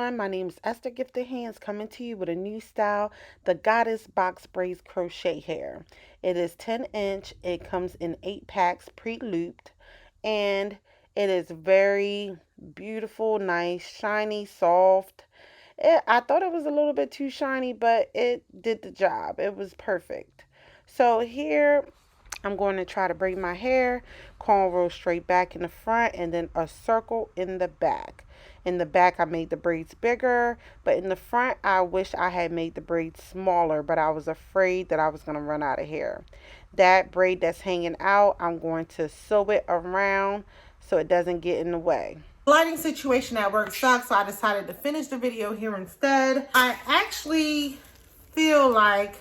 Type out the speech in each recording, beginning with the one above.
everyone, my name is EstherGiftedhandz, coming to you with a new style, the Goddess Box Braids Crochet Hair. It is 10-inch, it comes in 8 packs pre-looped, and it is very beautiful, nice, shiny, soft. I thought it was a little bit too shiny, but it did the job. It was perfect. So here I'm going to try to braid my hair, cornrow straight back in the front, and then a circle in the back. In the back, I made the braids bigger, but in the front, I wish I had made the braids smaller, but I was afraid that I was going to run out of hair. That braid that's hanging out, I'm going to sew it around so it doesn't get in the way. Lighting situation at work sucks, so I decided to finish the video here instead. I actually feel like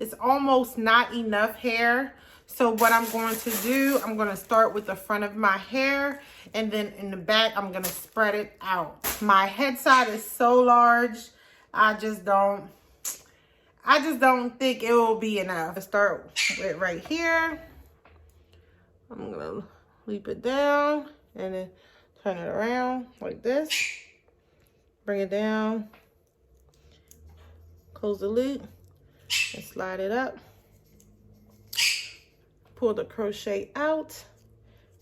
it's almost not enough hair. So what I'm going to do, I'm going to start with the front of my hair, and then in the back, I'm going to spread it out. My head side is so large, I just don't think it will be enough. Let's start with right here. I'm going to loop it down and then turn it around like this. Bring it down. Close the loop and slide it up. Pull the crochet out.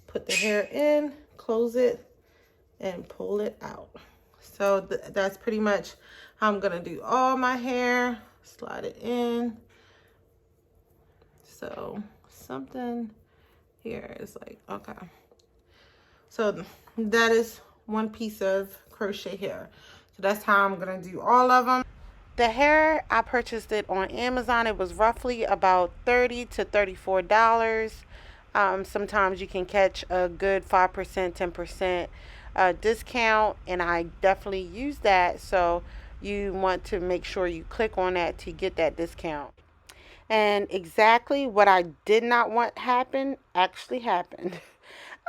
Put the hair in. Close it and pull it out. So that's pretty much how I'm going to do all my hair. Slide it in. So something here is like, okay. So that is one piece of crochet hair. So that's how I'm going to do all of them. The hair, I purchased it on Amazon. It was roughly about $30 to $34. Sometimes you can catch a good 5%, 10% discount, and I definitely use that. So you want to make sure you click on that to get that discount. And exactly what I did not want happen actually happened.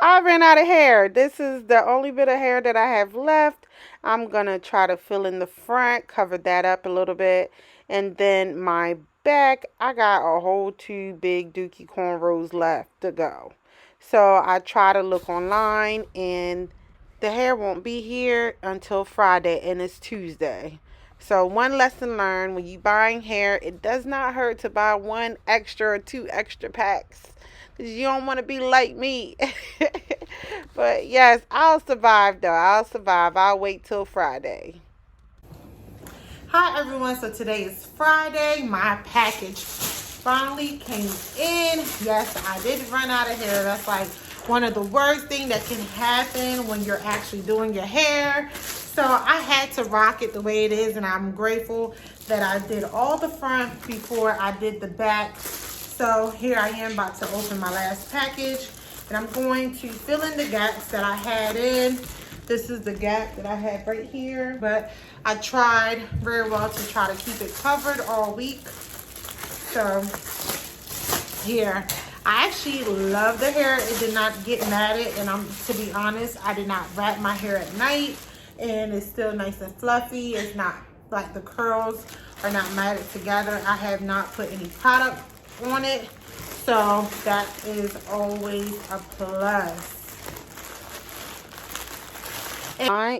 I ran out of hair. This is the only bit of hair that I have left. I'm going to try to fill in the front, cover that up a little bit. And then my back, I got a whole 2 big dookie cornrows left to go. So I try to look online, and the hair won't be here until Friday, and it's Tuesday. So one lesson learned, when you buying hair, it does not hurt to buy 1 extra or 2 extra packs. You don't want to be like me. But yes, I'll survive though. I'll survive. I'll wait till Friday. Hi everyone, so today is Friday. My package finally came in. Yes, I did run out of hair. That's like one of the worst things that can happen when you're actually doing your hair. So I had to rock it the way it is, and I'm grateful that I did all the front before I did the back. So here I am about to open my last package, and I'm going to fill in the gaps that I had in. This is the gap that I had right here, but I tried very well to try to keep it covered all week. So here, I actually love the hair. It did not get matted, and to be honest, I did not wrap my hair at night, and it's still nice and fluffy. It's not like the curls are not matted together. I have not put any product on it, so that is always a plus.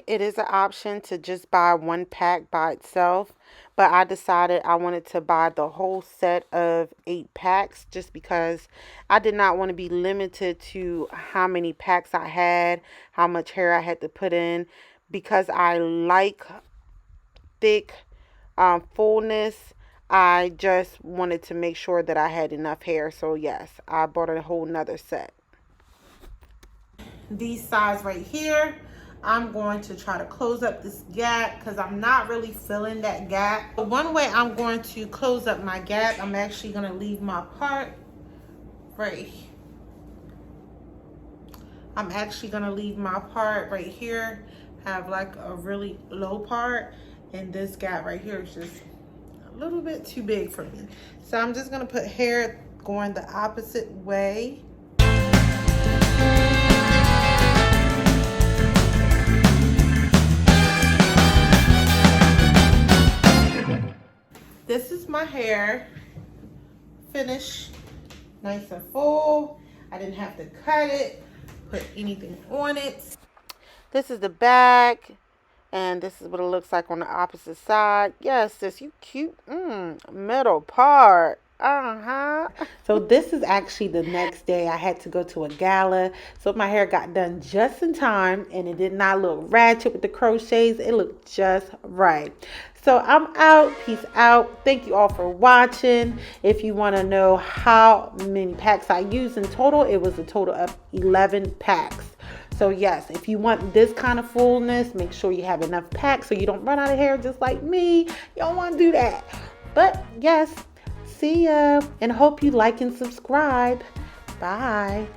It is an option to just buy 1 pack by itself, but I decided I wanted to buy the whole set of 8 packs just because I did not want to be limited to how many packs I had, how much hair I had to put in, because I like thick fullness. I just wanted to make sure that I had enough hair. So yes, I bought a whole nother set. These sides right here, I'm going to try to close up this gap because I'm not really filling that gap. But one way I'm going to close up my gap, I'm actually going to leave my part right here. I'm actually going to leave my part right here, have like a really low part, and this gap right here is just a little bit too big for me. So I'm just going to put hair going the opposite way. This is my hair finished, nice and full. I didn't have to cut it, put anything on it. This is the back. And this is what it looks like on the opposite side. Yes, sis, you cute. Middle part. So this is actually the next day. I had to go to a gala. So my hair got done just in time and it did not look ratchet with the crochets. It looked just right. So I'm out. Peace out. Thank you all for watching. If you want to know how many packs I used in total, it was a total of 11 packs. So yes, if you want this kind of fullness, make sure you have enough packs so you don't run out of hair just like me. You don't want to do that. But yes, see ya, and hope you like and subscribe. Bye.